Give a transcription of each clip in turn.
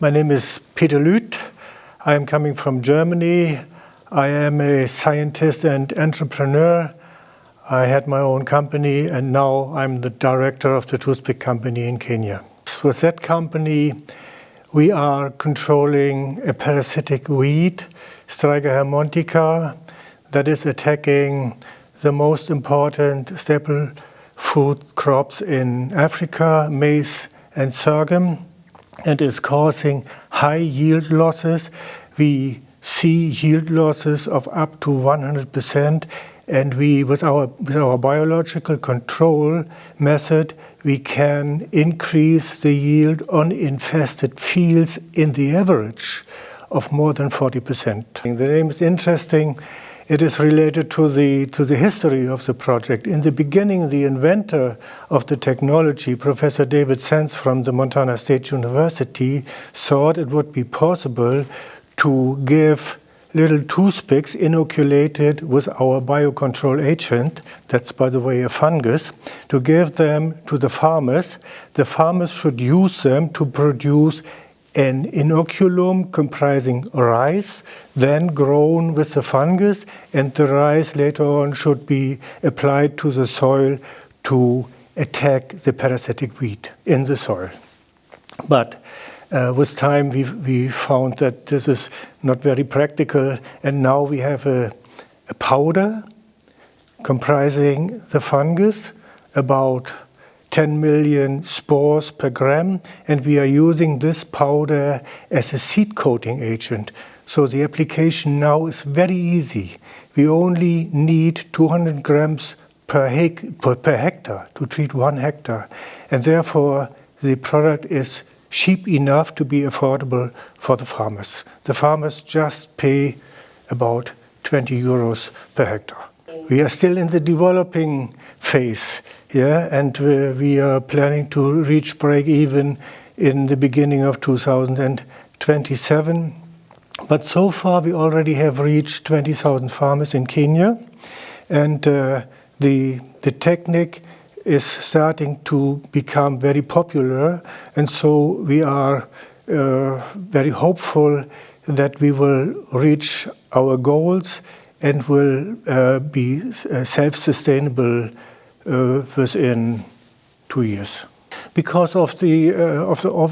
My name is Peter Lueth. I am coming from Germany. I am a scientist and entrepreneur. I had my own company and now I'm the director of the Toothpick Company in Kenya. With that company, we are controlling a parasitic weed, Striga hermontica, that is attacking the most important staple food crops in Africa, maize and sorghum, and is causing high yield losses. We see yield losses of up to 100%, and with our biological control method, we can increase the yield on infested fields in the average of more than 40%. The name is interesting. It is related to the history of the project. In the beginning, the inventor of the technology, Professor David Sands from the Montana State University, thought it would be possible to give little toothpicks inoculated with our Biocontrol agent, that's by the way a fungus, to give them to the farmers. The farmers should use them to produce an inoculum comprising rice, then grown with the fungus, and the rice later on should be applied to the soil to attack the parasitic weed in the soil. But with time we found that this is not very practical, and now we have a powder comprising the fungus, about 10 million spores per gram, and we are using this powder as a seed coating agent. So the application now is very easy. We only need 200 grams per hectare to treat 1 hectare, and therefore the product is cheap enough to be affordable for the farmers. The farmers just pay about 20 euros per hectare. We are still in the developing phase, and we are planning to reach break-even in the beginning of 2027. But so far we already have reached 20,000 farmers in Kenya, and the technique is starting to become very popular, and so we are very hopeful that we will reach our goals and will be self-sustainable within 2 years. Because of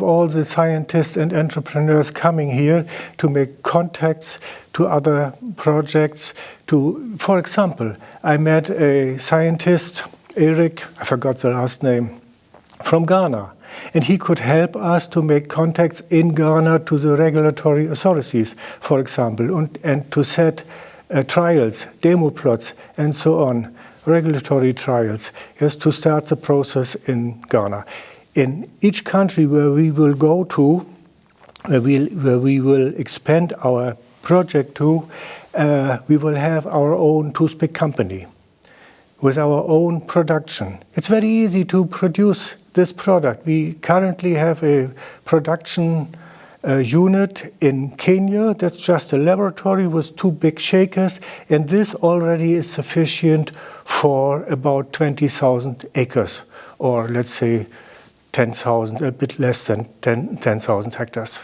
all the scientists and entrepreneurs coming here to make contacts to other projects. For example, I met a scientist, Eric, I forgot the last name, from Ghana. And he could help us to make contacts in Ghana to the regulatory authorities, for example, and to set trials, demo plots, and so on, regulatory trials, to start the process in Ghana. In each country where we will go to, where we will expand our project to, we will have our own Toothpick Company with our own production. It's very easy to produce this product. We currently have a production unit in Kenya that's just a laboratory with 2 big shakers, and this already is sufficient for about 20,000 acres, or let's say 10,000, a bit less than 10,000 hectares.